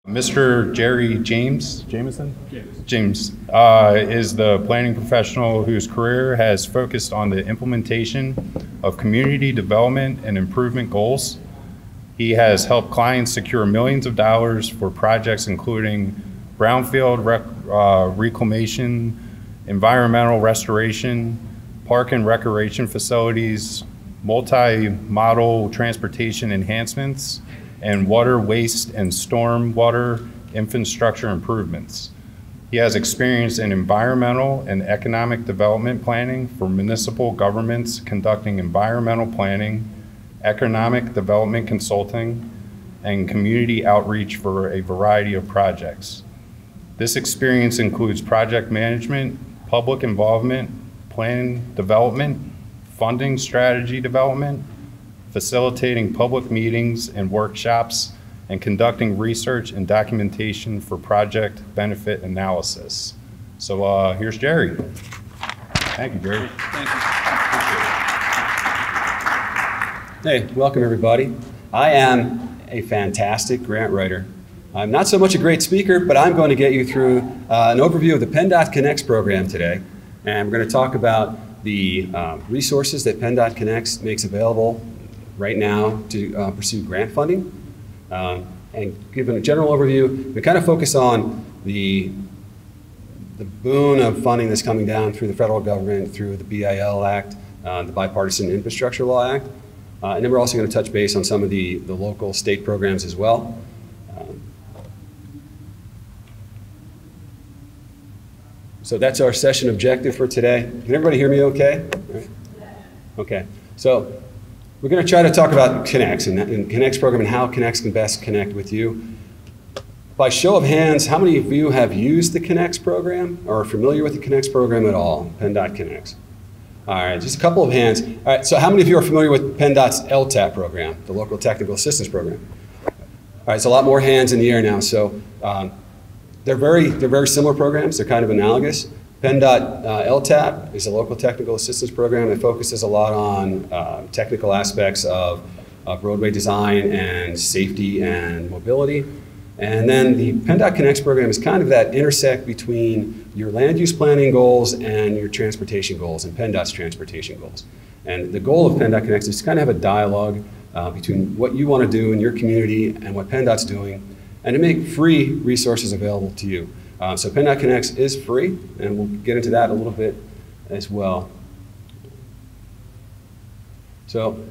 Mr. Jerry Jameson is the planning professional whose career has focused on the implementation of community development and improvement goals. He has helped clients secure millions of dollars for projects including brownfield reclamation, environmental restoration, park and recreation facilities, multi-modal transportation enhancements, and water, waste, and storm water infrastructure improvements. He has experience in environmental and economic development planning for municipal governments, conducting environmental planning, economic development consulting, and community outreach for a variety of projects. This experience includes project management, public involvement, plan development, funding strategy development, facilitating public meetings and workshops, and conducting research and documentation for project benefit analysis. So here's Jerry. Thank you, Jerry. Thank you. Hey, welcome everybody. I am a fantastic grant writer. I'm not so much a great speaker, but I'm going to get you through an overview of the PennDOT Connects program today. And we're going to talk about the resources that PennDOT Connects makes available right now to pursue grant funding, and given a general overview, we kind of focus on the boon of funding that's coming down through the federal government, through the BIL Act, the Bipartisan Infrastructure Law Act, and then we're also going to touch base on some of the local state programs as well. So that's our session objective for today. Can everybody hear me okay? Right. Okay, so we're going to try to talk about Connects and Connects program and how Connects can best connect with you. By show of hands, how many of you have used the Connects program or are familiar with the Connects program at all, PennDOT Connects? All right, just a couple of hands. All right, so how many of you are familiar with PennDOT's LTAP program, the Local Technical Assistance Program? All right, so a lot more hands in the air now. So they're very similar programs. They're kind of analogous. PennDOT LTAP is a local technical assistance program that focuses a lot on technical aspects of roadway design and safety and mobility. And then the PennDOT Connects program is kind of that intersect between your land use planning goals and your transportation goals and PennDOT's transportation goals. And the goal of PennDOT Connects is to kind of have a dialogue between what you want to do in your community and what PennDOT's doing, and to make free resources available to you. So PennDOT Connects is free, and we'll get into that a little bit as well. So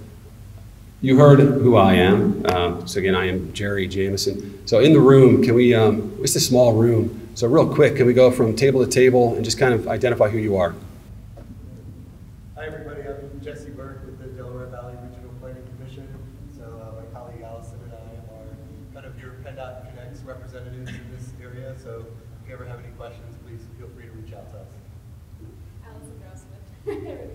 you heard who I am. So again, I am Jerry Jameson. So in the room, can we, it's a small room, so real quick, can we go from table to table and just kind of identify who you are? Hi everybody, I'm Jesse Burke with the Delaware Valley Regional Planning Commission. So my colleague Allison and I are kind of your PennDOT Connects representatives in this area. So if you ever have any questions, please feel free to reach out to us. Allison Grossman.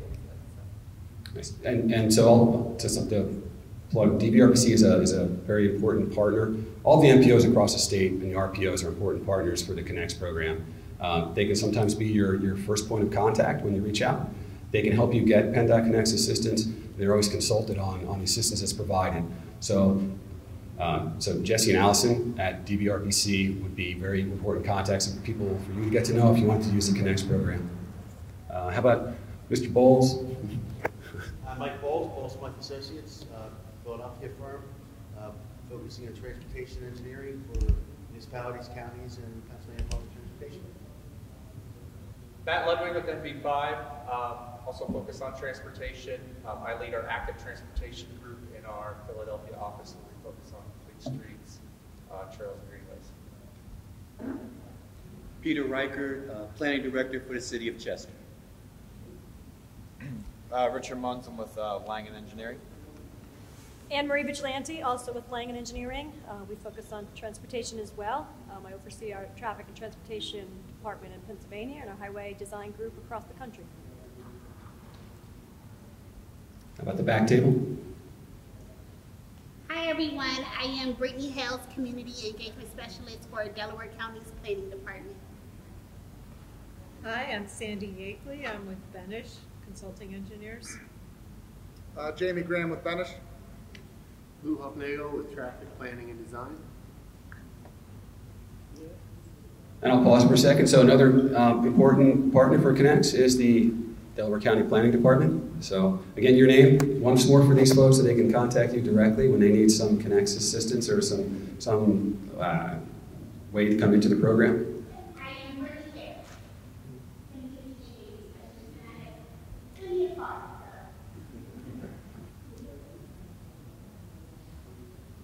Nice. And so I'll just to plug, DBRPC is a very important partner. All the MPOs across the state and the RPOs are important partners for the Connects program. They can sometimes be your first point of contact when you reach out. They can help you get PennDOT Connects assistance. They're always consulted on the assistance that's provided. So Jesse and Allison at DBRPC would be very important contacts and people for you to get to know if you want to use the Connects program. How about Mr. Bowles? I'm Mike Bowles, Mike Associates, Philadelphia firm, focusing on transportation engineering for municipalities, counties, and Pennsylvania public transportation. Matt Ludwig with MV5, also focused on transportation. I lead our active transportation group in our Philadelphia office, where we focus on complete streets, trails, and greenways. Peter Reichert, Planning Director for the City of Chester. Richard Munz, I'm with Langen Engineering. Anne-Marie Vigilante, also with Langen Engineering. We focus on transportation as well. I oversee our traffic and transportation department in Pennsylvania and our highway design group across the country. How about the back table? Hi everyone, I am Brittany Hales, Community Engagement Specialist for Delaware County's Planning Department. Hi, I'm Sandy Yakeley. I'm with Benish Consulting Engineers. Jamie Graham with Benish. Lou Hopnagle with Traffic Planning and Design. And I'll pause for a second. So another important partner for Connects is the Delaware County Planning Department. So again, your name once more for these folks so they can contact you directly when they need some Connects assistance or some way to come into the program.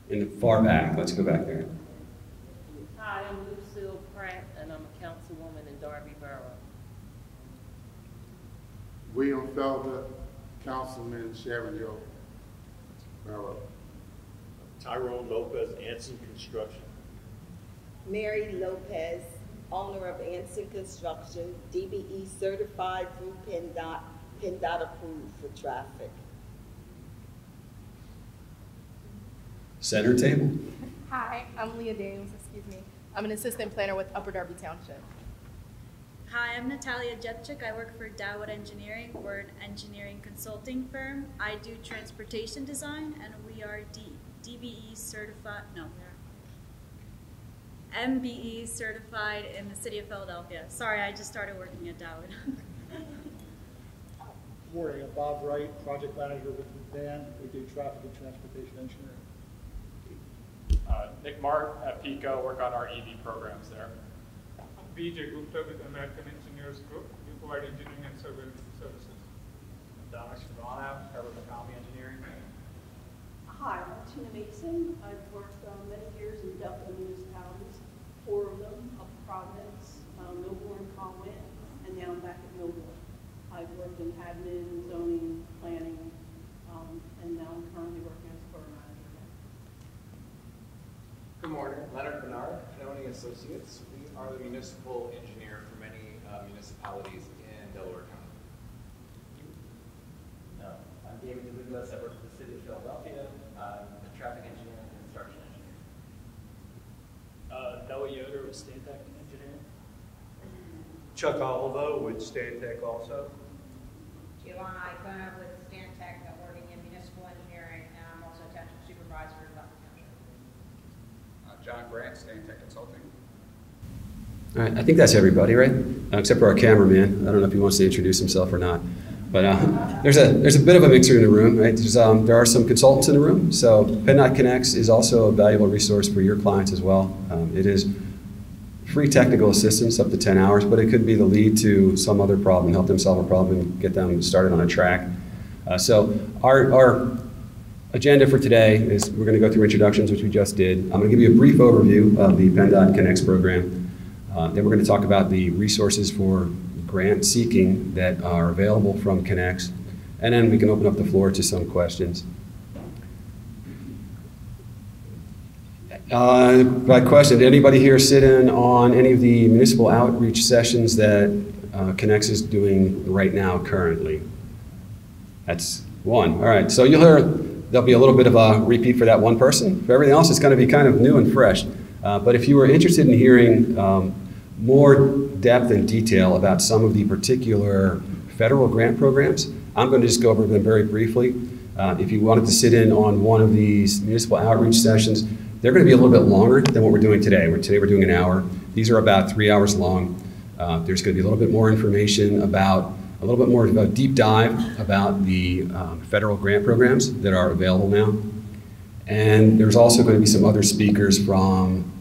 In the far back, let's go back there. Hi, I'm Lucille Pratt, and I'm a councilwoman in Darby Borough. William Felder, Councilman Sherrill Borough. Tyrone Lopez, Anson Construction. Mary Lopez, owner of Anson Construction, DBE certified through PennDOT, PennDOT approved for traffic. Center table. Hi, I'm Leah Daniels, excuse me. I'm an assistant planner with Upper Darby Township. Hi, I'm Natalia Jepchik. I work for Dowwood Engineering. We're an engineering consulting firm. I do transportation design, and we are DBE certified, no, MBE certified in the city of Philadelphia. Sorry, I just started working at Dowwood. Morning, I'm Bob Wright, project manager with Van. We do traffic and transportation engineering. Nick Mark at PICO, work on our EV programs there. BJ Gupta with American Engineers Group. We provide engineering and civil services. Dominic Scrivana, cover economy engineering. Hi, I'm Tina Mason. I've worked many years in Delta municipalities, 4 of them, up Providence, Millbourne, Conway, and now I'm back at Millbourne. I've worked in admin, zoning, planning, and now I'm currently working as a program manager. Good morning, Leonard Bernard, Pinoni Associates. We are the municipal engineer for many municipalities in Delaware County. I'm David DeLugos. I work for the city of Philadelphia. I'm a traffic engineer and construction engineer. Noah Yoder with Stantec Engineering. Chuck Olivo with Stantec also. Giovanna Icona with Stantec, working in municipal engineering, and I'm also a township supervisor in Buckley Township. John Grant, Stantec Consulting. All right, I think that's everybody, right? Except for our cameraman. I don't know if he wants to introduce himself or not. But there's a bit of a mixer in the room, right? There are some consultants in the room. So PennDOT Connects is also a valuable resource for your clients as well. It is free technical assistance up to 10 hours, but it could be the lead to some other problem, help them solve a problem and get them started on a track. So our agenda for today is we're going to go through introductions, which we just did. I'm going to give you a brief overview of the PennDOT Connects program. Then we're going to talk about the resources for grant seeking that are available from Connects. And then we can open up the floor to some questions. By question, did anybody here sit in on any of the municipal outreach sessions that Connects is doing right now currently? That's one. All right, so you'll hear there'll be a little bit of a repeat for that one person. For everything else, it's going to be kind of new and fresh. But if you were interested in hearing more depth and detail about some of the particular federal grant programs, I'm going to just go over them very briefly. If you wanted to sit in on one of these municipal outreach sessions, they're going to be a little bit longer than what we're doing today. Today we're doing an hour. These are about 3 hours long. There's going to be a little bit more information about, a little bit more of a deep dive about the federal grant programs that are available now. And there's also going to be some other speakers from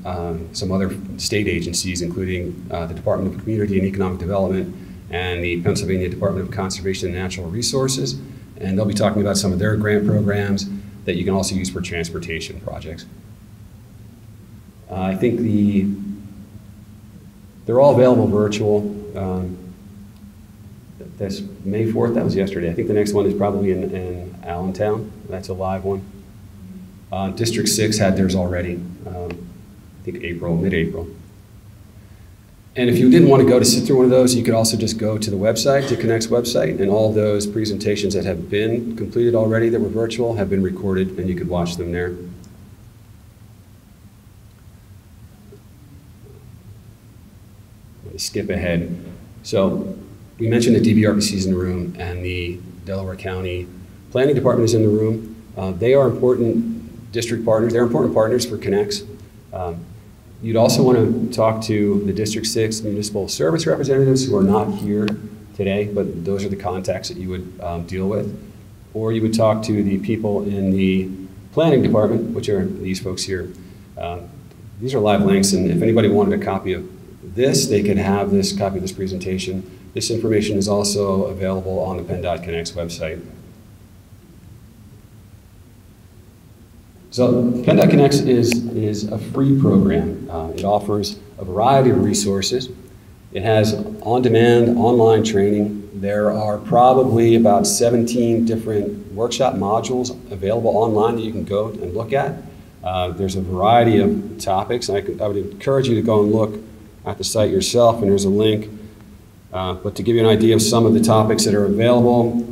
some other state agencies, including the Department of Community and Economic Development and the Pennsylvania Department of Conservation and Natural Resources. And they'll be talking about some of their grant programs that you can also use for transportation projects. I think they're all available virtual. That's May 4th, that was yesterday. I think the next one is probably in Allentown. That's a live one. District 6 had theirs already, I think mid-April. And if you didn't want to go to sit through one of those, you could also just go to the website, to Connect's website, and all those presentations that have been completed already that were virtual have been recorded, and you could watch them there. Skip ahead. So we mentioned the DVRPC is in the room and the Delaware County Planning Department is in the room. They are important district partners. They're important partners for Connects. You'd also want to talk to the District 6 municipal service representatives who are not here today, but those are the contacts that you would deal with. Or you would talk to the people in the planning department, which are these folks here. These are live links, and if anybody wanted a copy of this, they could have this copy of this presentation. This information is also available on the PennDOT Connects website. So PennDOT Connects is a free program. It offers a variety of resources. It has on-demand online training. There are probably about 17 different workshop modules available online that you can go and look at. There's a variety of topics. I would encourage you to go and look at the site yourself, and there's a link. But to give you an idea of some of the topics that are available,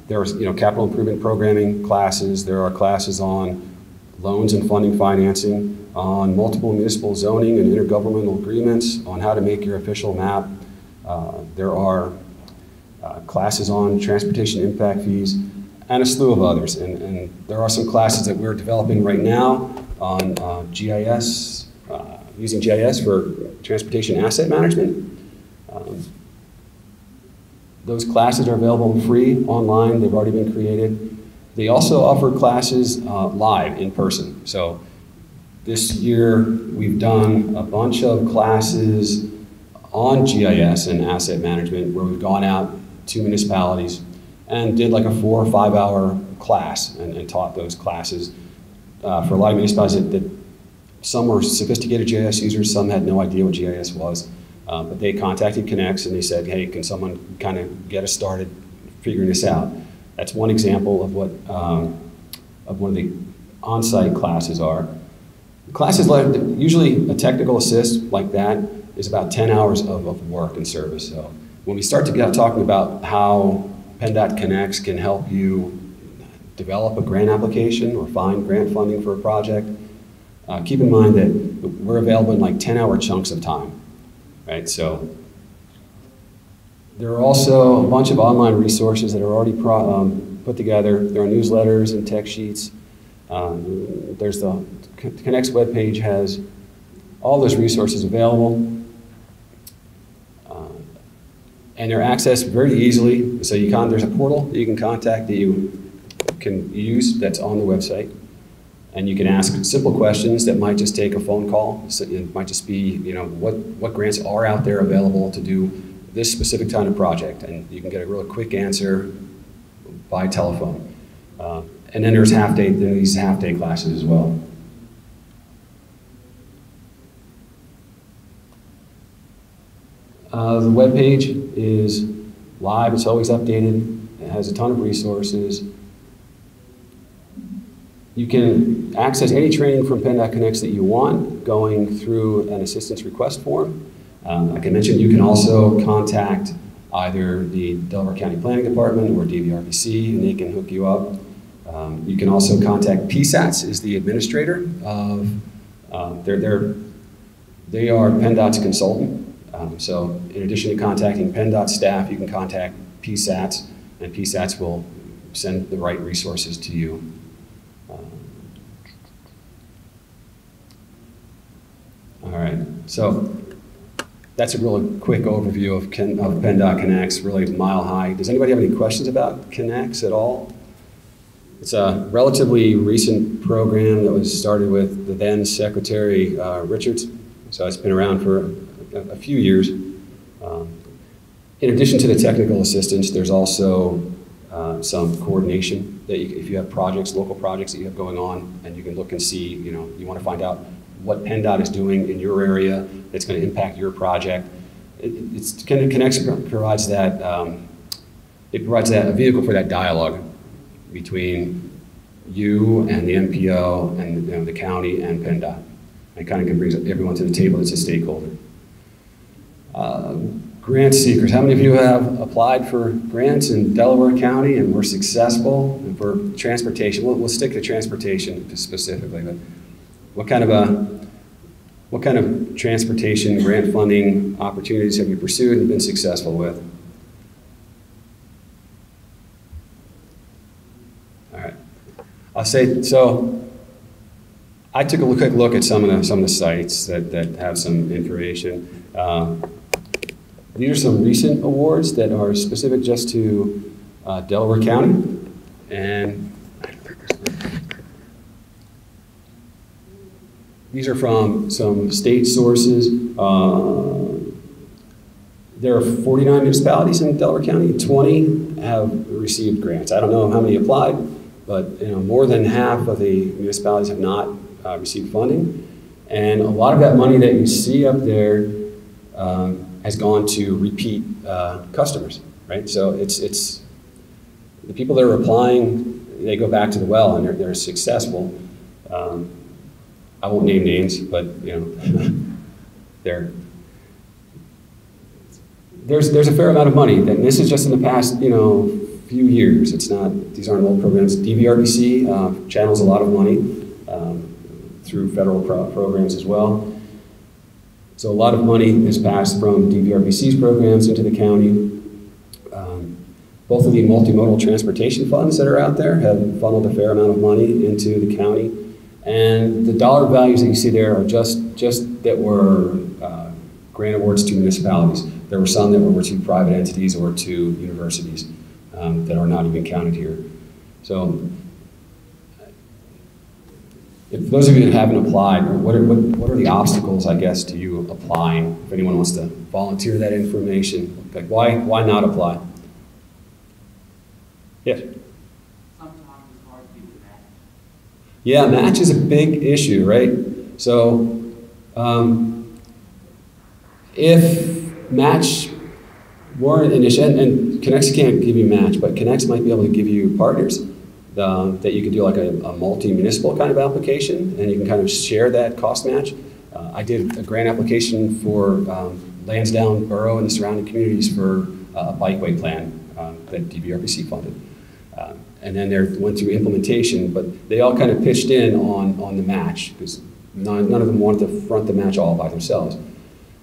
there's capital improvement programming classes. There are classes on loans and funding financing, on multiple municipal zoning and intergovernmental agreements, on how to make your official map. There are classes on transportation impact fees, and a slew of others. And there are some classes that we're developing right now on GIS, using GIS for transportation asset management. Those classes are available free online. They've already been created. They also offer classes live in person. So this year we've done a bunch of classes on GIS and asset management where we've gone out to municipalities and did like a 4 or 5 hour class and taught those classes for a lot of municipalities that some were sophisticated GIS users, some had no idea what GIS was. But they contacted Connects and they said, hey, can someone kind of get us started figuring this out? That's one example of what of one of the on-site classes are. Classes like, usually a technical assist like that is about 10 hours of work and service. So when we start to get talking about how PennDOT Connects can help you develop a grant application or find grant funding for a project, keep in mind that we're available in like 10-hour chunks of time. Right, so there are also a bunch of online resources that are already put together. There are newsletters and tech sheets. There's the Connects webpage has all those resources available. And they're accessed very easily. So there's a portal that you can contact that you can use that's on the website. And you can ask simple questions that might just take a phone call. So it might just be, what grants are out there available to do this specific kind of project, and you can get a really quick answer by telephone. And then there's these half-day classes as well. The webpage is live. It's always updated. It has a ton of resources. You can access any training from PennDOT Connects that you want going through an assistance request form. Like I mentioned, you can also contact either the Delaware County Planning Department or DVRPC, and they can hook you up. You can also contact PSATS, is the administrator of, they are PennDOT's consultant. So in addition to contacting PennDOT staff, you can contact PSATS, and PSATS will send the right resources to you. All right, so that's a really quick overview of PennDOT Connects, really mile high. Does anybody have any questions about Connects at all? It's a relatively recent program that was started with the then Secretary Richards, so it's been around for a few years. In addition to the technical assistance, there's also some coordination that if you have projects, local projects that you have going on, and you can look and see, you want to find out what PennDOT is doing in your area that's going to impact your project. Connects provides that, a vehicle for that dialogue between you and the MPO and the county and PennDOT. It kind of brings everyone to the table that's a stakeholder. Grant seekers, how many of you have applied for grants in Delaware County and were successful? And for transportation, we'll stick to transportation specifically, but what kind of transportation grant funding opportunities have you pursued and been successful with? All right. I'll say, so I took a quick look at some of the sites that have some information. These are some recent awards that are specific just to Delaware County. And these are from some state sources. There are 49 municipalities in Delaware County. 20 have received grants. I don't know how many applied, but more than half of the municipalities have not received funding. And a lot of that money that you see up there has gone to repeat customers, right? So it's the people that are applying, they go back to the well and they're successful. I won't name names, but there's a fair amount of money. And this is just in the past few years. It's not, these aren't old programs. DVRBC channels a lot of money through federal programs as well. So a lot of money is passed from DVRBC's programs into the county. Both of the multimodal transportation funds that are out there have funneled a fair amount of money into the county. And the dollar values that you see there are just that were grant awards to municipalities. There were some that were to private entities or to universities that are not even counted here. So if those of you that haven't applied, what are the obstacles, I guess, to you applying? If anyone wants to volunteer that information, like why not apply? Yes? Sometimes it's hard to do that. Yeah, match is a big issue, right? So if match weren't an issue, and Connects can't give you match, but Connects might be able to give you partners that you can do like a multi-municipal kind of application, and you can kind of share that cost match. I did a grant application for Lansdowne Borough and the surrounding communities for a bikeway plan that DVRBC funded. And then they went through implementation, but they all kind of pitched in on the match because none of them wanted to front the match all by themselves.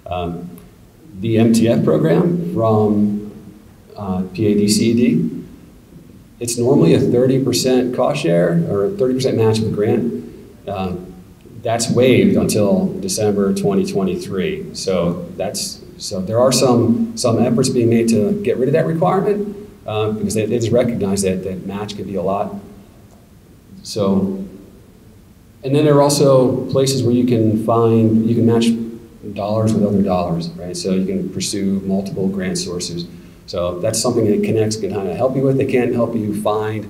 The MTF program from PADCED, it's normally a 30% cost share or a 30% match of the grant. That's waived until December 2023. So there are some efforts being made to get rid of that requirement because they just recognize that match can be a lot. So, and then there are also places where you can match dollars with other dollars, right? So you can pursue multiple grant sources. So that's something that Connects can kind of help you with. They can't help you find,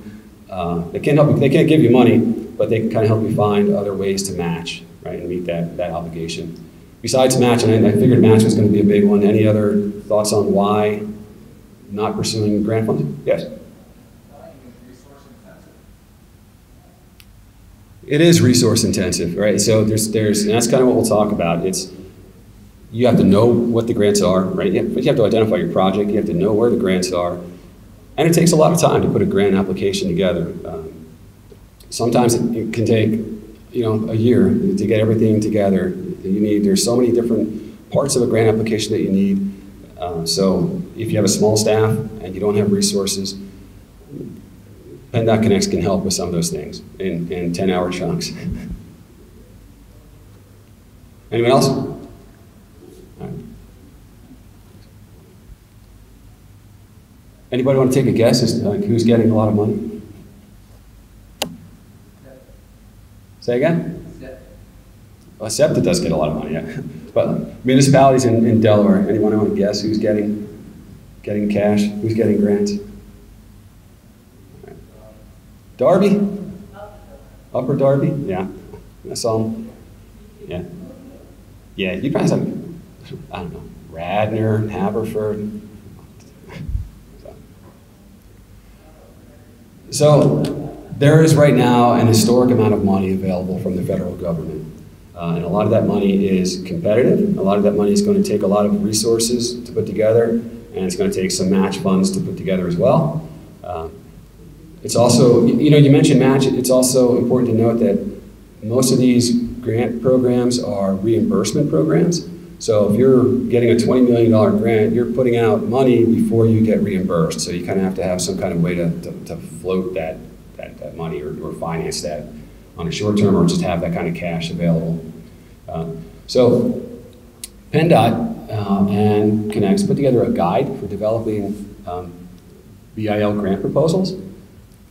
they can't give you money, but they can kind of help you find other ways to match, right, and meet that obligation. Besides match, and I figured match was going to be a big one. Any other thoughts on why not pursuing grant funding? Yes? It is resource intensive, right? So and that's kind of what we'll talk about. You have to know what the grants are, right? But you have to identify your project. You have to know where the grants are. And it takes a lot of time to put a grant application together. Sometimes it can take, a year to get everything together. There's so many different parts of a grant application that you need. So if you have a small staff and you don't have resources, PennDOT Connects can help with some of those things in 10-hour chunks. Anyone else? Anybody want to take a guess as to who's getting a lot of money? Say again? Well, SEPTA does get a lot of money, yeah. But municipalities in Delaware, anyone want to guess who's getting cash? Who's getting grants? Darby? Upper Darby? Yeah. I saw them. Yeah. Yeah, you probably have, I don't know, Radnor, Haverford. So there is right now an historic amount of money available from the federal government. And a lot of that money is competitive. A lot of that money is going to take a lot of resources to put together, and it's going to take some match funds to put together as well. It's also, you mentioned match, it's also important to note that most of these grant programs are reimbursement programs. So if you're getting a $20 million grant, you're putting out money before you get reimbursed. So you kind of have to have some kind of way to float that money or finance that. on a short term or just have that kind of cash available. So PennDOT and Connects put together a guide for developing BIL Grant Proposals.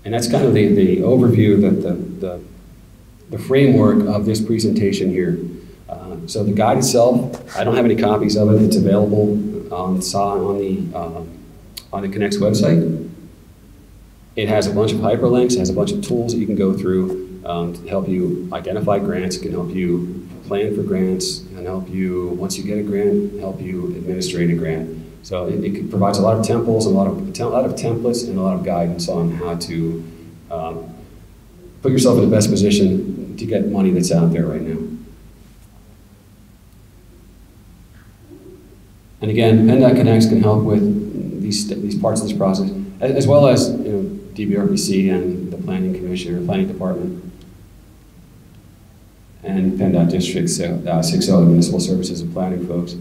And that's kind of the overview, the framework of this presentation here. So the guide itself, I don't have any copies of it. It's available on the Connects website. It has a bunch of hyperlinks, it has a bunch of tools that you can go through to help you identify grants, it can help you plan for grants, and help you, once you get a grant, help you administrate a grant. So it provides a lot of templates, a lot of templates, and a lot of guidance on how to put yourself in the best position to get money that's out there right now. And again, PennDOT Connects can help with these parts of this process, as well as DBRPC and the Planning Commission or Planning Department, and PennDOT District 6, the Municipal Services and Planning folks.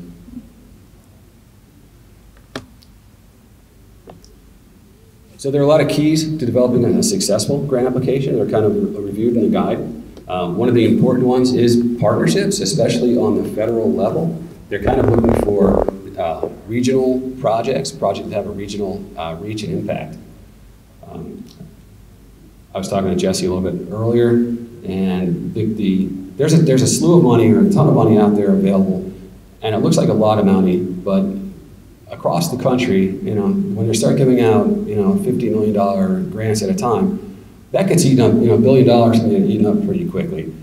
So there are a lot of keys to developing a successful grant application. They're kind of reviewed in the guide. One of the important ones is partnerships, especially on the federal level. They're kind of looking for regional projects that have a regional reach and impact. I was talking to Jesse a little bit earlier, and there's a slew of money or a ton of money out there available, and it looks like a lot of money, but across the country, when they start giving out, $50 million grants at a time, that gets eaten up, $1 billion can get eaten up pretty quickly.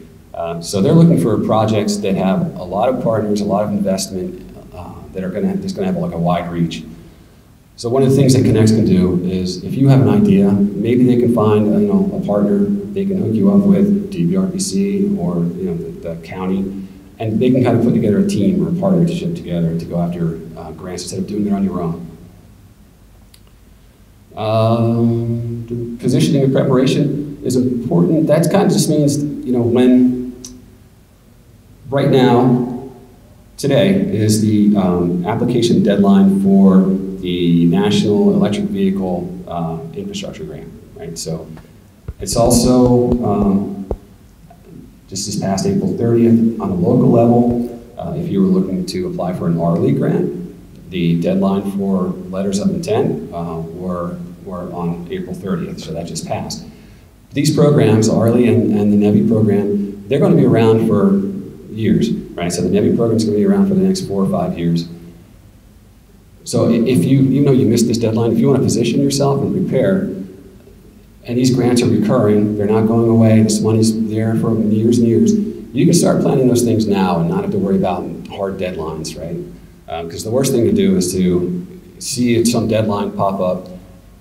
So they're looking for projects that have a lot of partners, a lot of investment, that are just gonna have like a wide reach. So one of the things that Connects can do is, if you have an idea, maybe they can find a partner they can hook you up with, DBRPC or the county, and they can kind of put together a team or a partnership together to go after grants instead of doing it on your own. Positioning and preparation is important. That kind of just means, when right now, today is the application deadline for the National Electric Vehicle Infrastructure Grant, right? So it's also just this past April 30th on the local level. If you were looking to apply for an RLE grant, the deadline for letters of intent were on April 30th, so that just passed. These programs, RLE and the NEVI program, they're going to be around for years, right? So the NEVI program is going to be around for the next 4 or 5 years. So if even though you missed this deadline, if you want to position yourself and prepare, and these grants are recurring, they're not going away, this money's there for years and years, you can start planning those things now and not have to worry about hard deadlines, right? Because the worst thing to do is to see some deadline pop up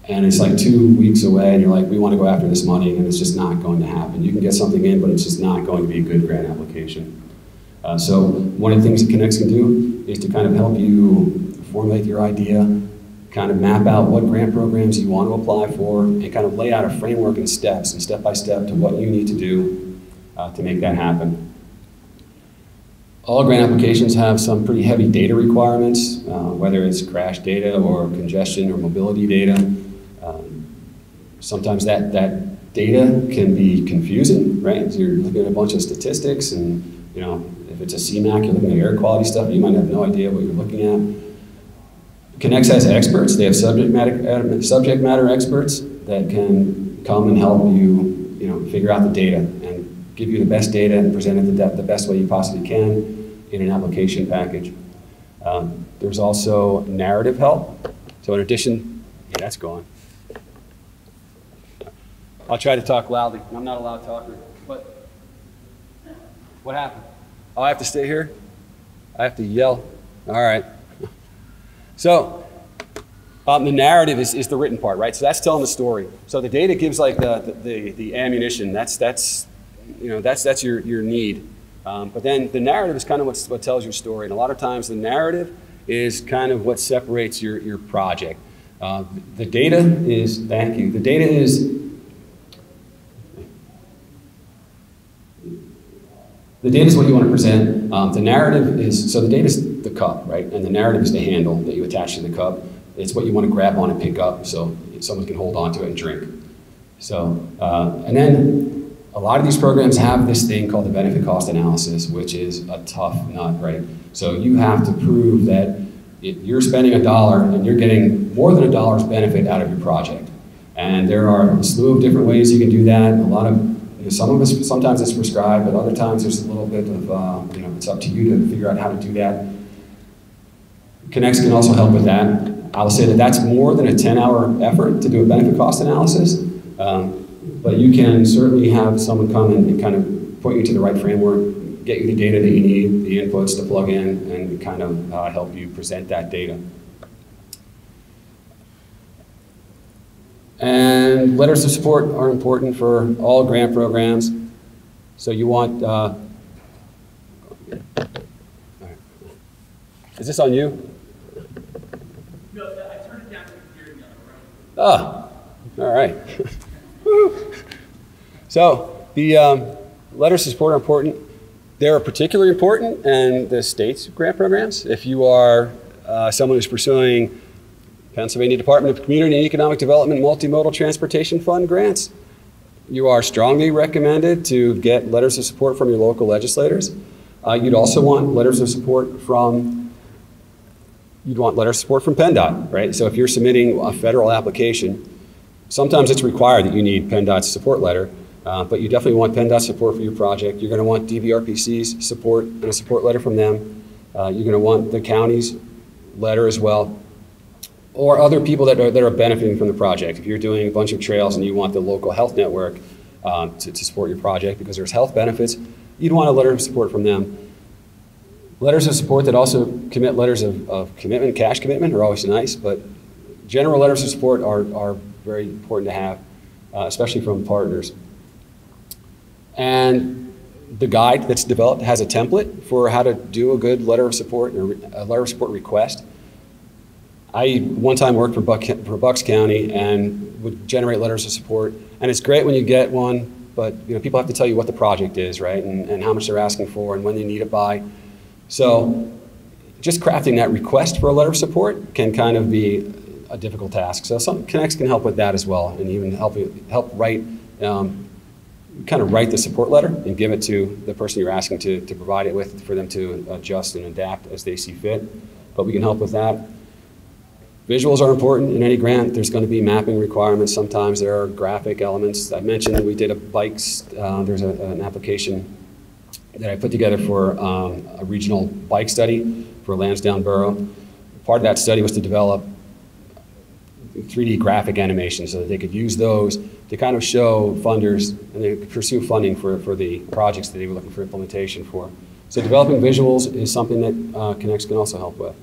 and it's like 2 weeks away and you're like, we want to go after this money, and it's just not going to happen. You can get something in, but it's just not going to be a good grant application. So one of the things that Connects can do is to kind of help you formulate your idea, kind of map out what grant programs you want to apply for, and kind of lay out a framework and steps, and step by step to what you need to do to make that happen. All grant applications have some pretty heavy data requirements, whether it's crash data or congestion or mobility data. Sometimes that data can be confusing, right? So you're looking at a bunch of statistics, and if it's a CMAQ, you're looking at air quality stuff, you might have no idea what you're looking at. Connects has experts. They have subject matter experts that can come and help you, figure out the data and give you the best data and present it the best way you possibly can in an application package. There's also narrative help. So in addition, yeah, that's gone. I'll try to talk loudly. I'm not a loud talker, but what happened? Oh, I have to stay here? I have to yell. All right. So the narrative is the written part, right? So that's telling the story. So the data gives like the ammunition. That's your need. But then the narrative is kind of what tells your story. And a lot of times the narrative is kind of what separates your project. The data is, thank you. The data is what you want to present. The narrative is, so the data is the cup, right? And the narrative is the handle that you attach to the cup. It's what you want to grab on and pick up so someone can hold on to it and drink. So, and then a lot of these programs have this thing called the benefit cost analysis, which is a tough nut, right? So you have to prove that you're spending $1 and you're getting more than $1's benefit out of your project. And there are a slew of different ways you can do that. A lot of, some of us, sometimes it's prescribed, but other times there's a little bit of, it's up to you to figure out how to do that. Connects can also help with that. I will say that that's more than a 10-hour effort to do a benefit cost analysis, but you can certainly have someone come and kind of point you to the right framework, get you the data that you need, the inputs to plug in, and kind of help you present that data. And letters of support are important for all grant programs. So you want, is this on you? No, I turned it down to the hearing level, right? Oh, all right. So the letters of support are important. They're particularly important in the state's grant programs. If you are someone who's pursuing Pennsylvania Department of Community and Economic Development Multimodal Transportation Fund grants, you are strongly recommended to get letters of support from your local legislators. You'd also want letters of support from PennDOT, right? So if you're submitting a federal application, sometimes it's required that you need PennDOT's support letter, but you definitely want PennDOT support for your project. You're going to want DVRPC's support and a support letter from them. You're going to want the county's letter as well, or other people that are benefiting from the project. If you're doing a bunch of trails and you want the local health network to support your project because there's health benefits, you'd want a letter of support from them. Letters of support that also commit letters of commitment, cash commitment, are always nice, but general letters of support are very important to have, especially from partners. And the guide that's developed has a template for how to do a good letter of support, or a letter of support request. I one time worked for Bucks County and would generate letters of support, and it's great when you get one, but people have to tell you what the project is, right, and how much they're asking for and when they need it by. So just crafting that request for a letter of support can kind of be a difficult task. So some Connects can help with that as well, and even help write, kind of write the support letter and give it to the person you're asking to provide it with, for them to adjust and adapt as they see fit. But we can help with that. Visuals are important in any grant. There's going to be mapping requirements. Sometimes there are graphic elements. I mentioned that we did a bikes, there's an application that I put together for a regional bike study for Lansdowne Borough. Part of that study was to develop 3D graphic animations so that they could use those to kind of show funders and they could pursue funding for the projects that they were looking for implementation for. So developing visuals is something that Connects can also help with.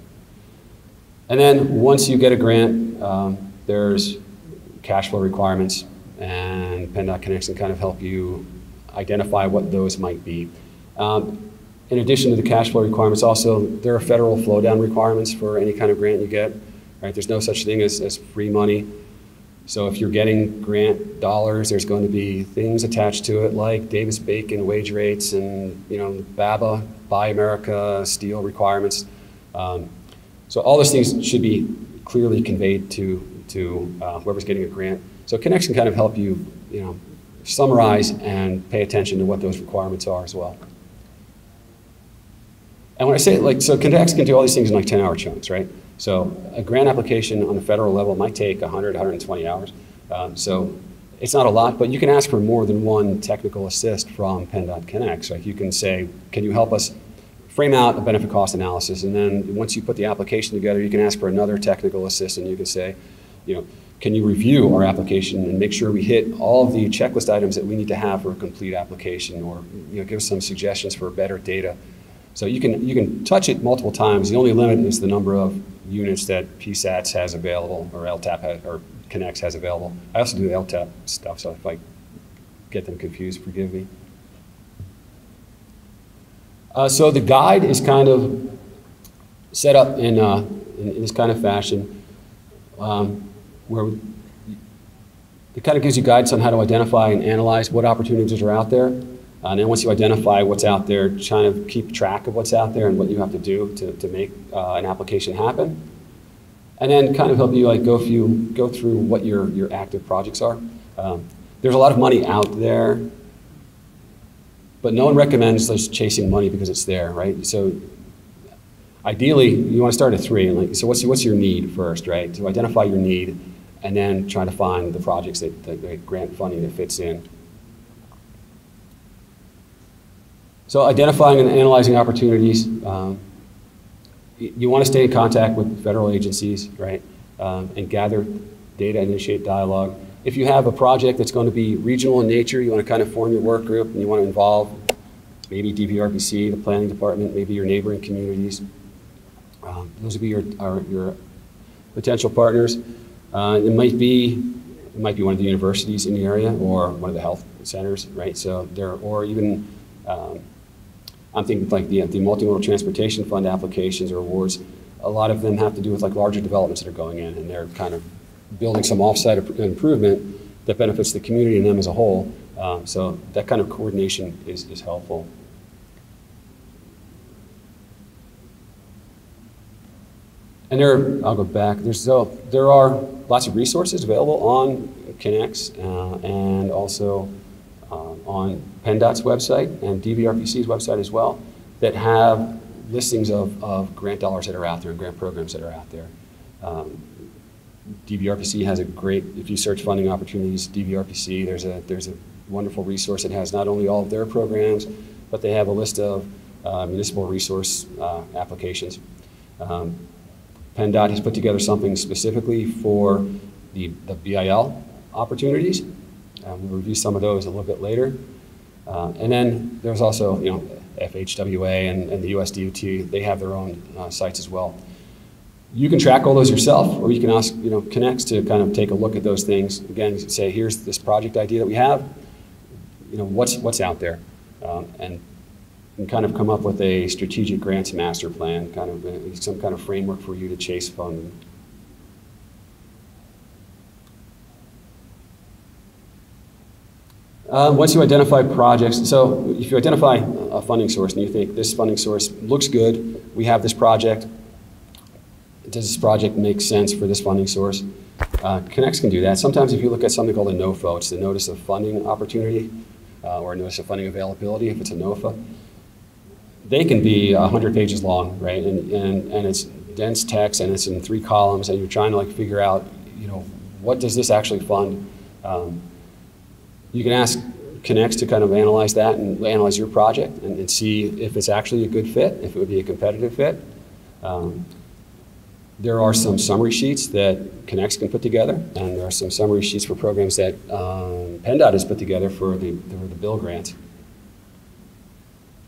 And then once you get a grant, there's cash flow requirements, and PennDOT Connects can kind of help you identify what those might be. In addition to the cash flow requirements, also there are federal flow down requirements for any kind of grant you get. Right? There's no such thing as free money. So if you're getting grant dollars, there's going to be things attached to it like Davis-Bacon wage rates and BABA, Buy America, steel requirements. So all those things should be clearly conveyed to whoever's getting a grant. So Connects can kind of help you, summarize and pay attention to what those requirements are as well. And when I say so Connects can do all these things in like 10-hour chunks, right? So a grant application on the federal level might take 100, 120 hours. So it's not a lot, but you can ask for more than one technical assist from PennDOT Connects. Right? You can say, can you help us frame out a benefit cost analysis? And then once you put the application together, you can ask for another technical assist, and you can say, can you review our application and make sure we hit all of the checklist items that we need to have for a complete application, or give us some suggestions for better data. So you can touch it multiple times. The only limit is the number of units that PSATS has available, or LTAP or Connects has available. I also do the LTAP stuff, so if I get them confused, forgive me. So the guide is kind of set up in this kind of fashion, where it kind of gives you guidance on how to identify and analyze what opportunities are out there. And then once you identify what's out there, trying to keep track of what's out there and what you have to do to make an application happen. And then kind of help you go through what your active projects are. There's a lot of money out there but no one recommends just chasing money because it's there, right? So ideally, you want to start at 3. And like, so what's your need first, right? To identify your need, and then try to find the projects that grant funding that fits in. So identifying and analyzing opportunities. You want to stay in contact with federal agencies, right? And gather data and initiate dialogue. If you have a project that's going to be regional in nature, you want to kind of form your work group, and you want to involve maybe DVRPC, the planning department, maybe your neighboring communities. Those would be your potential partners. It might be one of the universities in the area, or one of the health centers, right? So or even I'm thinking like the multimodal transportation fund applications or awards. A lot of them have to do with like larger developments that are going in, and they're kind of building some offsite improvement that benefits the community and them as a whole. So that kind of coordination is helpful. And I'll go back. There are lots of resources available on Connects and also on PennDOT's website and DVRPC's website as well, that have listings of grant dollars that are out there and grant programs that are out there. DVRPC has a great, if you search funding opportunities, DVRPC, there's a wonderful resource that has not only all of their programs, but they have a list of municipal resource applications. PennDOT has put together something specifically for the BIL opportunities. We'll review some of those a little bit later. And then there's also, FHWA and the USDOT, they have their own sites as well. You can track all those yourself, or you can ask, Connects to kind of take a look at those things. Again, say, here's this project idea that we have, what's out there? And kind of come up with a strategic grants master plan, kind of some kind of framework for you to chase funding. Once you identify projects, so if you identify a funding source and you think this funding source looks good, we have this project, does this project make sense for this funding source? Connects can do that. Sometimes if you look at something called a NOFO, it's the Notice of Funding Opportunity, or a Notice of Funding Availability if it's a NOFA. They can be 100 pages long, right? And it's dense text, and it's in 3 columns, and you're trying to figure out, what does this actually fund? You can ask Connects to kind of analyze that and analyze your project and see if it's actually a good fit, if it would be a competitive fit. There are some summary sheets that Connects can put together, and there are some summary sheets for programs that PennDOT has put together for the BIL grant.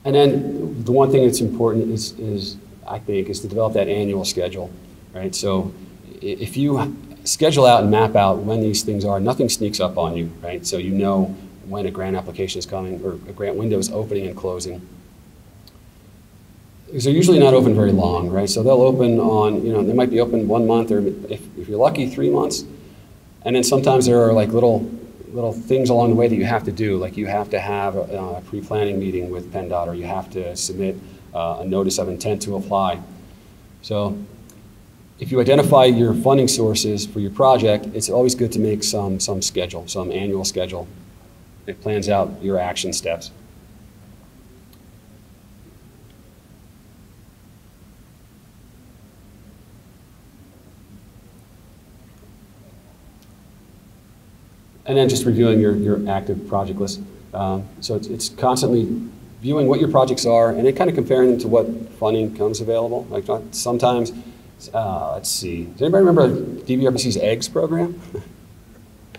And then the one thing that's important is I think, is to develop that annual schedule, right? So if you schedule out and map out when these things are, nothing sneaks up on you, right? So you know when a grant application is coming, or a grant window is opening and closing. Because they're usually not open very long, right? So they'll open on, they might be open 1 month, or if you're lucky, 3 months. And then sometimes there are little things along the way that you have to do, like you have to have a pre-planning meeting with PennDOT, or you have to submit a notice of intent to apply. So if you identify your funding sources for your project, it's always good to make some schedule, some annual schedule. It plans out your action steps. And then just reviewing your active project list. So it's constantly viewing what your projects are, and then kind of comparing them to what funding comes available. Like sometimes, let's see, does anybody remember DVRPC's EGGS program?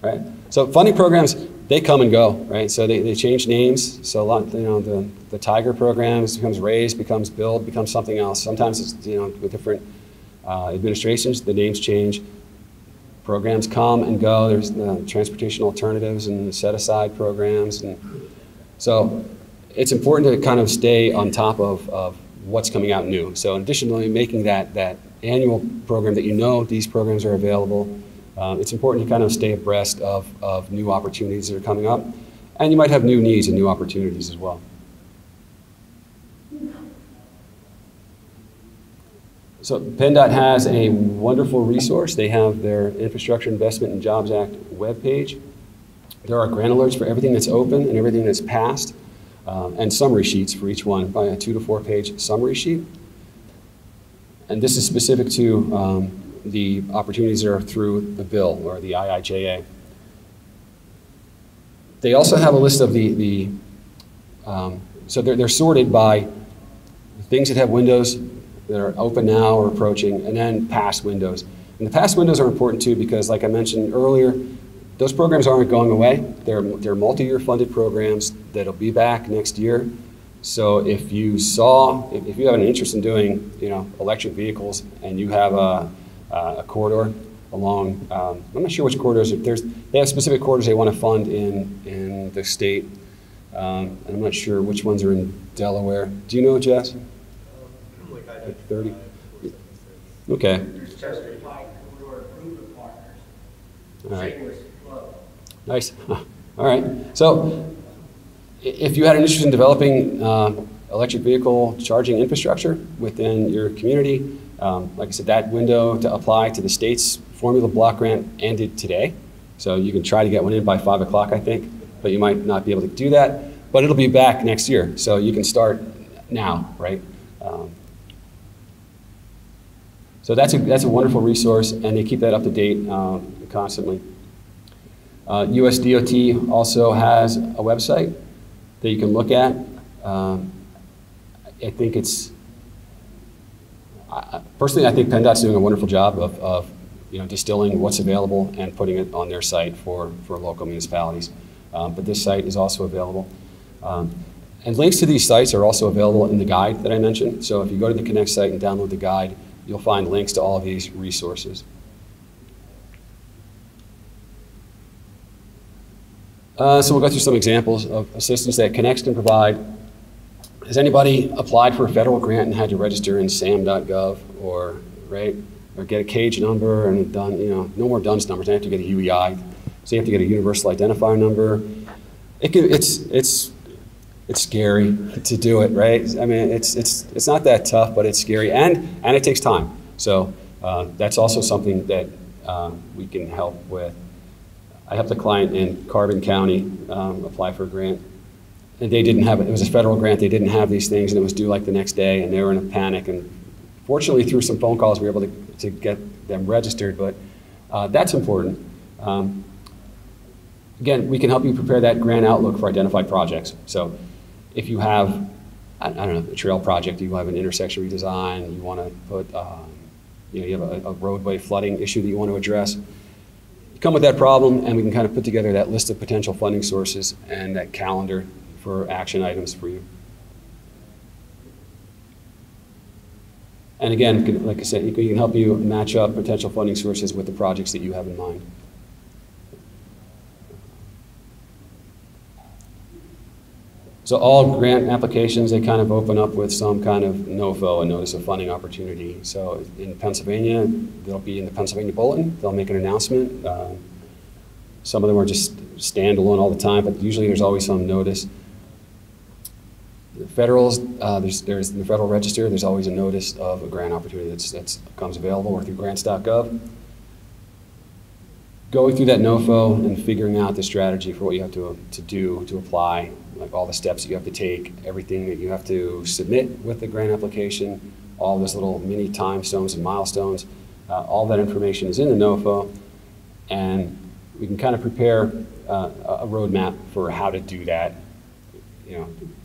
Right? So funding programs, they come and go, right? So they change names. So a lot, the Tiger program becomes RAISE, becomes BILD, becomes something else. Sometimes it's, with different administrations, the names change. Programs come and go. There's transportation alternatives and set-aside programs. And so it's important to kind of stay on top of what's coming out new. So additionally, making that annual program that these programs are available, it's important to kind of stay abreast of new opportunities that are coming up. And you might have new needs and new opportunities as well. So PennDOT has a wonderful resource. They have their Infrastructure Investment and Jobs Act webpage. There are grant alerts for everything that's open and everything that's passed. and summary sheets for each one, by a 2 to 4 page summary sheet. And this is specific to the opportunities that are through the BIL or the IIJA. They also have a list of so they're sorted by things that have windows that are open now or approaching, and then past windows. And the past windows are important too because, like I mentioned earlier, those programs aren't going away. They're multi-year funded programs that'll be back next year. So if you have an interest in doing, electric vehicles, and you have a corridor along, I'm not sure which corridors. They have specific corridors they want to fund in the state. And I'm not sure which ones are in Delaware. Do you know, Jess? Like 30. Okay. All right. Nice. All right. So if you had an interest in developing electric vehicle charging infrastructure within your community, like I said, that window to apply to the state's formula block grant ended today. So you can try to get one in by 5 o'clock, I think, but you might not be able to do that. But it'll be back next year, so you can start now, right? So that's a wonderful resource, and they keep that up to date constantly. US DOT also has a website that you can look at. I think personally, I think PennDOT's doing a wonderful job of distilling what's available and putting it on their site for local municipalities. But this site is also available. And links to these sites are also available in the guide that I mentioned. So if you go to the Connect site and download the guide, you'll find links to all of these resources. So we'll go through some examples of assistance that Connects can provide. Has anybody applied for a federal grant and had to register in sam.gov or get a cage number and done, no more DUNS numbers, they have to get a UEI. So you have to get a universal identifier number. It's scary to do it, right? I mean, it's not that tough, but it's scary, and it takes time. So that's also something that we can help with. I helped a client in Carbon County apply for a grant, and they didn't have it. It was a federal grant. They didn't have these things, and it was due like the next day, and they were in a panic. And fortunately, through some phone calls, we were able to get them registered. But that's important. Again, we can help you prepare that grant outlook for identified projects. So if you have, I don't know, a trail project, you have an intersection redesign, you want to put, you have a roadway flooding issue that you want to address, you come with that problem, and we can kind of put together that list of potential funding sources and that calendar for action items for you. And again, like I said, we can help you match up potential funding sources with the projects that you have in mind. So all grant applications, they kind of open up with some kind of NOFO, a notice of funding opportunity. So in Pennsylvania, they'll be in the Pennsylvania Bulletin. They'll make an announcement. Some of them are just standalone all the time, but usually there's always some notice. The federals, there's in the Federal Register, there's always a notice of a grant opportunity that comes available, or through grants.gov. Going through that NOFO and figuring out the strategy for what you have to do to apply, like all the steps that you have to take, everything that you have to submit with the grant application, all those little mini time stones and milestones, all that information is in the NOFO, and we can kind of prepare a roadmap for how to do that,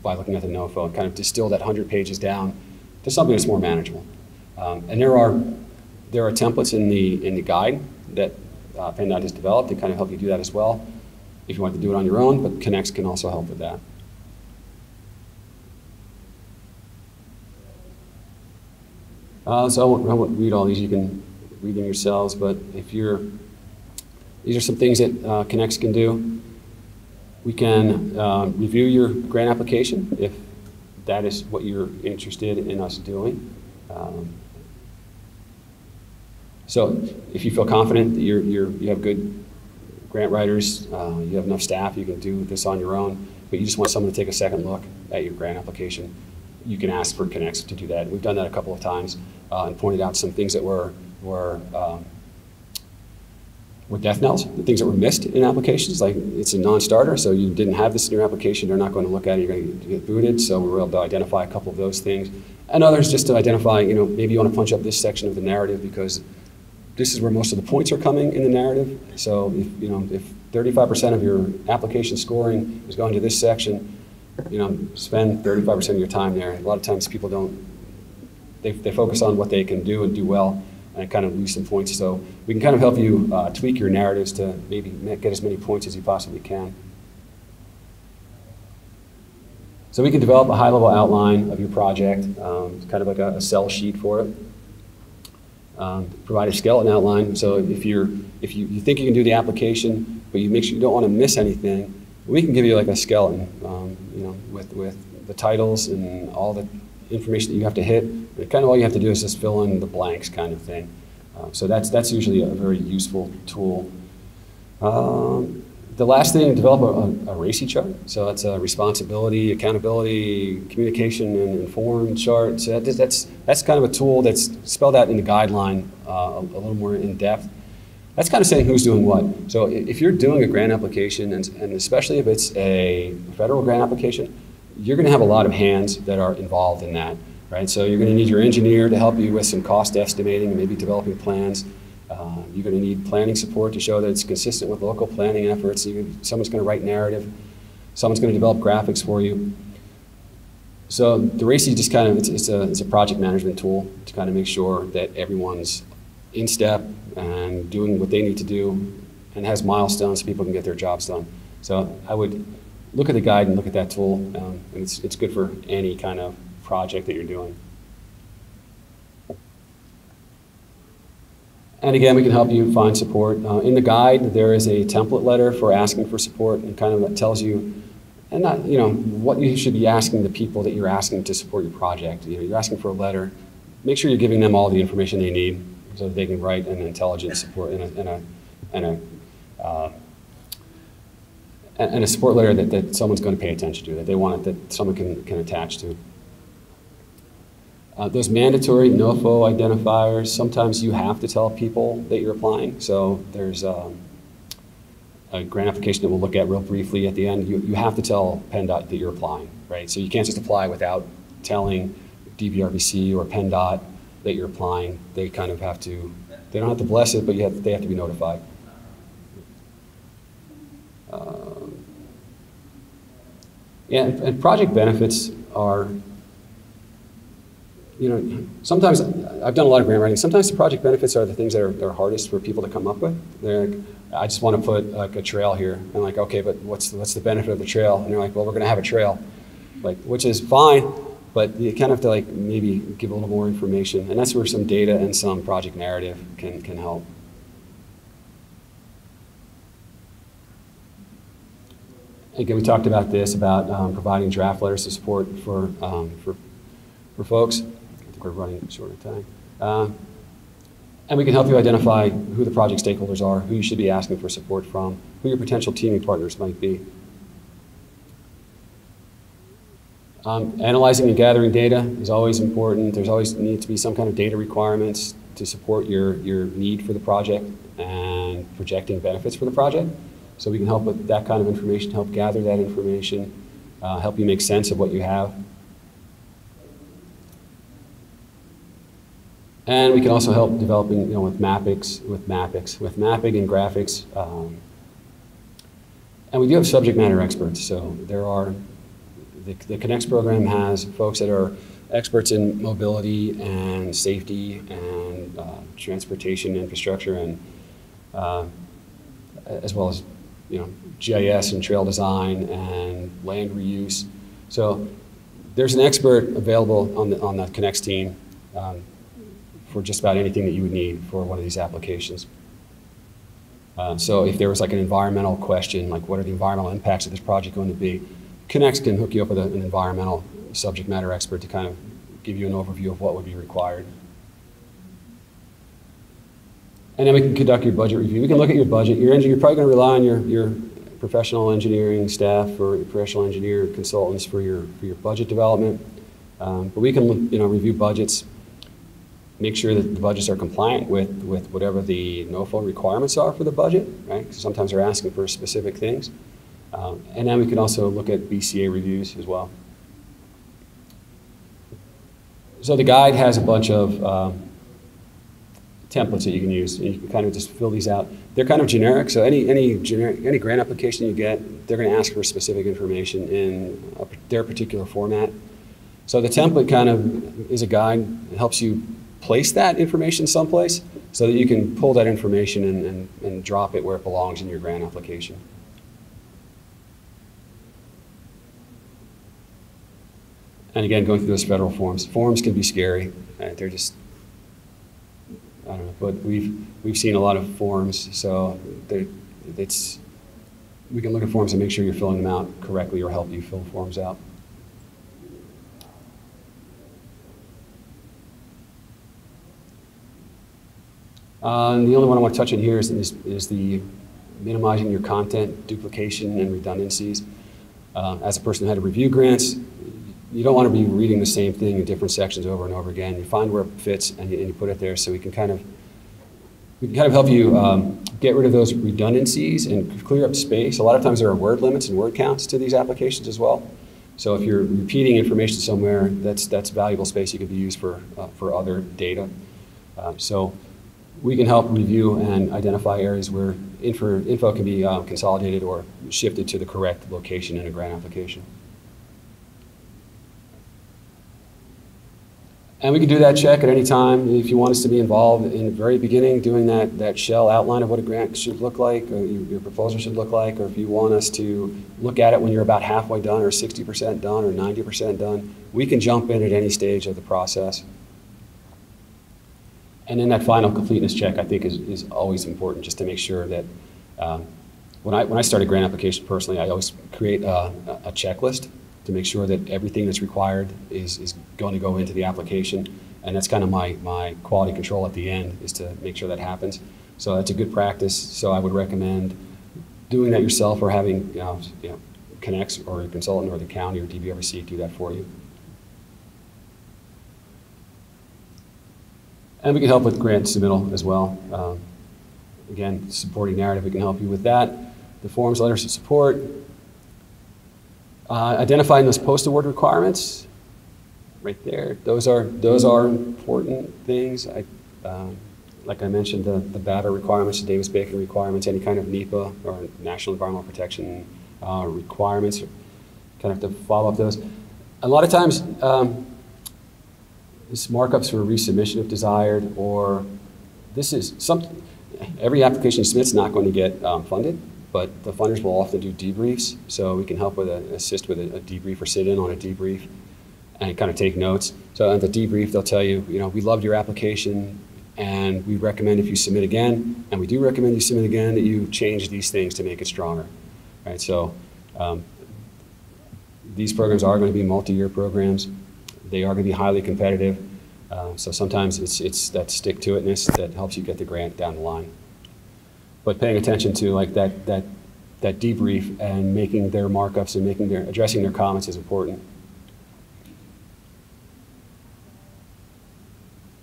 by looking at the NOFO and kind of distill that 100 pages down to something that's more manageable. And there are templates in the guide that PennDOT has developed to kind of help you do that as well, if you want to do it on your own, but Connects can also help with that. So I won't read all these, you can read them yourselves, but these are some things that Connects can do. We can review your grant application if that is what you're interested in us doing. So if you feel confident that you have good grant writers, you have enough staff, you can do this on your own, but you just want someone to take a second look at your grant application, you can ask for Connects to do that. We've done that a couple of times and pointed out some things that were with death knells, the things that were missed in applications, like it's a non-starter, so you didn't have this in your application, they're not going to look at it, you're going to get booted, so we were able to identify a couple of those things. And others just to identify, you know, maybe you want to punch up this section of the narrative because this is where most of the points are coming in the narrative. So if, you know, if 35% of your application scoring is going to this section, you know, spend 35% of your time there. A lot of times people don't, they focus on what they can do and do well and kind of lose some points. So we can kind of help you tweak your narratives to maybe get as many points as you possibly can. So we can develop a high-level outline of your project, kind of like a sell sheet for it. Provide a skeleton outline. So if you think you can do the application, but you make sure you don't want to miss anything, we can give you like a skeleton, you know, with the titles and all the information that you have to hit. And kind of all you have to do is just fill in the blanks, kind of thing. So that's usually a very useful tool. The last thing, develop a RACI chart. So that's a responsibility, accountability, communication, and informed chart. So that's kind of a tool that's spelled out in the guideline a little more in depth. That's kind of saying who's doing what. So if you're doing a grant application, and especially if it's a federal grant application, you're going to have a lot of hands that are involved in that, right? So you're going to need your engineer to help you with some cost estimating and maybe developing plans. You're going to need planning support to show that it's consistent with local planning efforts. Someone's going to write narrative. Someone's going to develop graphics for you. So the RACI just kind of, it's a project management tool to kind of make sure that everyone's in step and doing what they need to do and has milestones so people can get their jobs done. So I would look at the guide and look at that tool. And it's good for any kind of project that you're doing. And again, we can help you find support. In the guide, there is a template letter for asking for support, and kind of that tells you, and not, you know, what you should be asking the people that you're asking to support your project. You know, you're asking for a letter. Make sure you're giving them all the information they need so that they can write an intelligent support and a support letter that someone's going to pay attention to, that they want it, that someone can attach to. Those mandatory NOFO identifiers, sometimes you have to tell people that you're applying. So there's a grant application that we'll look at real briefly at the end. You have to tell PennDOT that you're applying, right? So you can't just apply without telling DVRBC or PennDOT that you're applying. They kind of have to, they don't have to bless it, but they have to be notified. Yeah, and project benefits are, you know, sometimes, I've done a lot of grant writing, sometimes the project benefits are the things that are hardest for people to come up with. They're like, I just want to put like a trail here. I'm like, okay, but what's the benefit of the trail? And they're like, well, we're going to have a trail, like, which is fine, but you kind of have to like maybe give a little more information. And that's where some data and some project narrative can help. Again, we talked about this, about providing draft letters of support for folks. I think we're running short of time. And we can help you identify who the project stakeholders are, who you should be asking for support from, who your potential teaming partners might be. Analyzing and gathering data is always important. There's always need to be some kind of data requirements to support your need for the project and projecting benefits for the project. So we can help with that kind of information, help gather that information, help you make sense of what you have. And we can also help developing, you know, with mapping and graphics. And we do have subject matter experts. So there are, the Connects program has folks that are experts in mobility and safety and transportation infrastructure, and as well as, you know, GIS and trail design and land reuse. So there's an expert available on the Connects team for just about anything that you would need for one of these applications. So if there was like an environmental question, like what are the environmental impacts of this project going to be, Connects can hook you up with an environmental subject matter expert to kind of give you an overview of what would be required. And then we can conduct your budget review. We can look at your budget. You're probably going to rely on your professional engineering staff or your professional engineer consultants for your budget development. But we can, you know, review budgets. make sure that the budgets are compliant with whatever the NOFO requirements are for the budget, right? 'Cause sometimes they're asking for specific things. And then we can also look at BCA reviews as well. So the guide has a bunch of templates that you can use, and you can kind of just fill these out. They're kind of generic, so any grant application you get, they're going to ask for specific information in their particular format. So the template kind of is a guide. It helps you place that information someplace so that you can pull that information and drop it where it belongs in your grant application. And again, going through those federal forms. Forms can be scary. They're just, I don't know, but we've seen a lot of forms, so we can look at forms and make sure you're filling them out correctly or help you fill forms out. And the only one I want to touch on here is the minimizing your content duplication and redundancies. As a person who had to review grants, you don't want to be reading the same thing in different sections over and over again. You find where it fits and you put it there, so we can kind of help you get rid of those redundancies and clear up space. A lot of times there are word limits and word counts to these applications as well. So if you're repeating information somewhere, that's valuable space you could be used for other data. So we can help review and identify areas where info can be consolidated or shifted to the correct location in a grant application. And we can do that check at any time. If you want us to be involved in the very beginning, doing that shell outline of what a grant should look like, or your proposal should look like, or if you want us to look at it when you're about halfway done or 60% done or 90% done, we can jump in at any stage of the process. And then that final completeness check, I think, is always important, just to make sure that when I start a grant application personally, I always create a checklist to make sure that everything that's required is going to go into the application. And that's kind of my quality control at the end, is to make sure that happens. So that's a good practice. So I would recommend doing that yourself, or having Connects or a consultant or the county or DBRC do that for you. And we can help with grant submittal as well. Again, supporting narrative, we can help you with that. The forms, letters of support. Identifying those post-award requirements, right there. Those are important things. Like I mentioned, the BABA requirements, the Davis-Bacon requirements, any kind of NEPA or National Environmental Protection requirements. Kind of have to follow up those. A lot of times, this markups for resubmission if desired, or this is something. Every application you submit is not going to get funded, but the funders will often do debriefs, so we can help with assist with a debrief or sit in on a debrief and kind of take notes. So at the debrief, they'll tell you, we loved your application, and we recommend if you submit again, and we do recommend you submit again, that you change these things to make it stronger. Right? So these programs are going to be multi-year programs. They are going to be highly competitive. So sometimes it's that stick-to-itness that helps you get the grant down the line. But paying attention to like that debrief and making their markups and addressing their comments is important.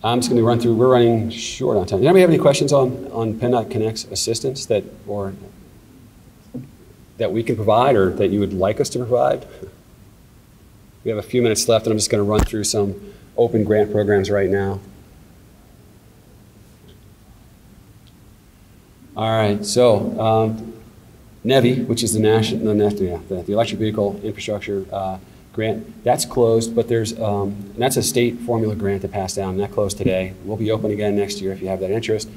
I'm just going to run through. We're running short on time. Does anybody have any questions on PennDOT Connect's assistance that we can provide, or that you would like us to provide? We have a few minutes left, and I'm just going to run through some open grant programs right now. All right, so NEVI, which is the Electric Vehicle Infrastructure Grant, that's closed, but that's a state formula grant that passed down, and that closed today. We'll be open again next year if you have that interest.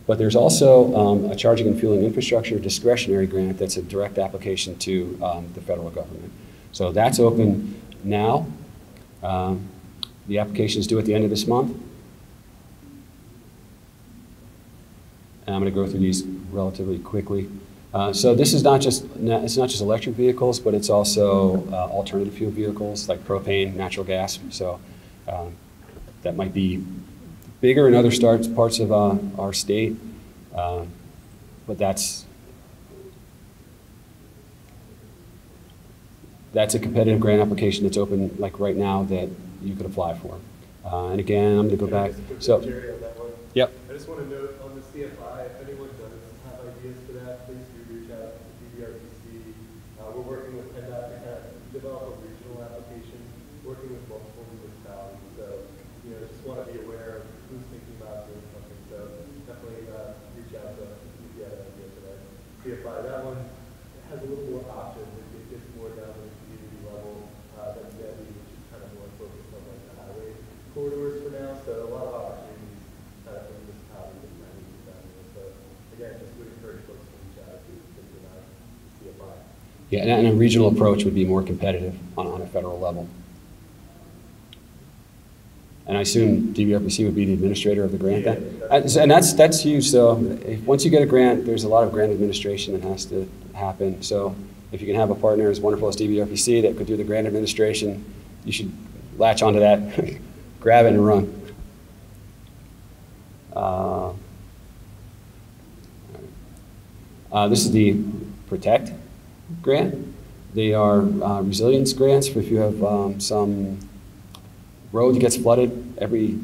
But there's also a charging and fueling infrastructure discretionary grant that's a direct application to the federal government. So that's open now. The application is due at the end of this month. And I'm going to go through these relatively quickly. So this is it's not just electric vehicles, but it's also alternative fuel vehicles like propane, natural gas. So that might be bigger in other parts of our state, but that's a competitive grant application that's open like right now that you could apply for. And again, I'm going to go back. So, Jerry, on that one. Yep. I just want to note on the CFI, if anyone does have ideas for that, please do reach out to DBRPC. We're working with PennDOT to kind of develop a regional application, working with multiple municipalities. So, just want to be aware of who's thinking about doing something. So definitely reach out to us if you have an idea for that. CFI, that one has a little more options. It gets more down to the community level than DEVI, which is kind of more focused on like the highway corridors for now. So a lot of opportunities for municipalities and counties down there. So again, just would encourage folks to reach out if you're thinking about CFI. Yeah, and a regional approach would be more competitive on a federal level. And I assume DBRPC would be the administrator of the grant then? And that's huge. So once you get a grant, there's a lot of grant administration that has to happen. So if you can have a partner as wonderful as DBRPC that could do the grant administration, you should latch onto that, grab it and run. This is the Protect grant. They are resilience grants for if you have some road that gets flooded every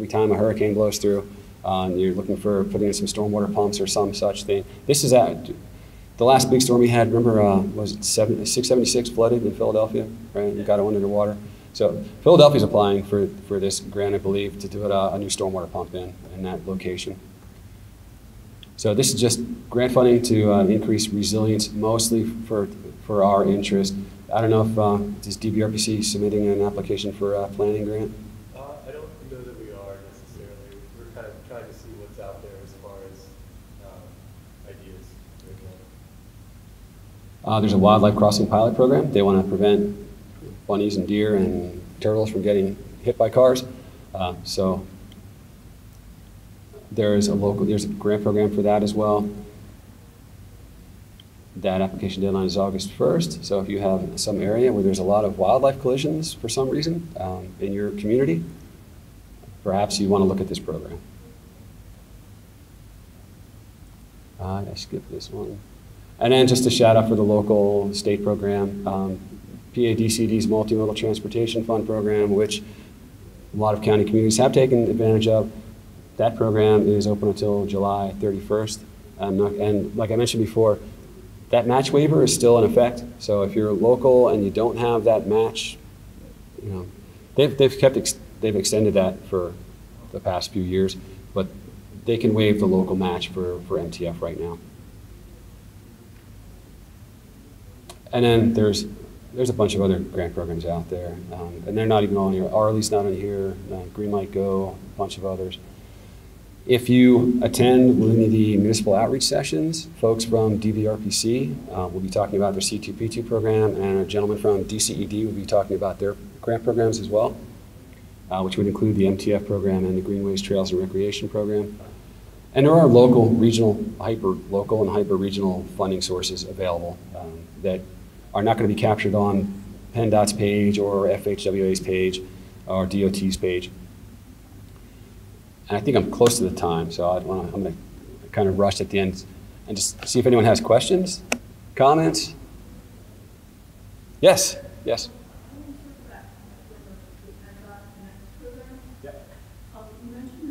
time a hurricane blows through. You're looking for putting in some stormwater pumps or some such thing. This is the last big storm we had. Remember, was it 676 flooded in Philadelphia, right? And got it under the water. So Philadelphia's applying for this grant, I believe, to do a new stormwater pump in that location. So this is just grant funding to increase resilience, mostly for our interest. I don't know if is DBRPC submitting an application for a planning grant? I don't know that we are necessarily. We're kind of trying to see what's out there as far as ideas. There's a wildlife crossing pilot program. They want to prevent bunnies and deer and turtles from getting hit by cars. So there's a grant program for that as well. That application deadline is August 1st. So if you have some area where there's a lot of wildlife collisions for some reason in your community, perhaps you want to look at this program. I skipped this one. And then just a shout out for the local state program, PADCD's Multimodal Transportation Fund program, which a lot of county communities have taken advantage of. That program is open until July 31st. And like I mentioned before, that match waiver is still in effect. So if you're local and you don't have that match, they've extended that for the past few years, but they can waive the local match for MTF right now. And then there's a bunch of other grant programs out there, and they're not even on here. Arley's not on here, Green Light Go, a bunch of others. If you attend any of the municipal outreach sessions, folks from DBRPC will be talking about their C2P2 program, and a gentleman from DCED will be talking about their grant programs as well, which would include the MTF program and the Greenways, Trails, and Recreation program. And there are local, regional, hyper-local and hyper-regional funding sources available that are not going to be captured on PennDOT's page or FHWA's page or DOT's page. And I think I'm close to the time, so I'm going to kind of rush at the end and just see if anyone has questions, comments. Yes, yes. You mentioned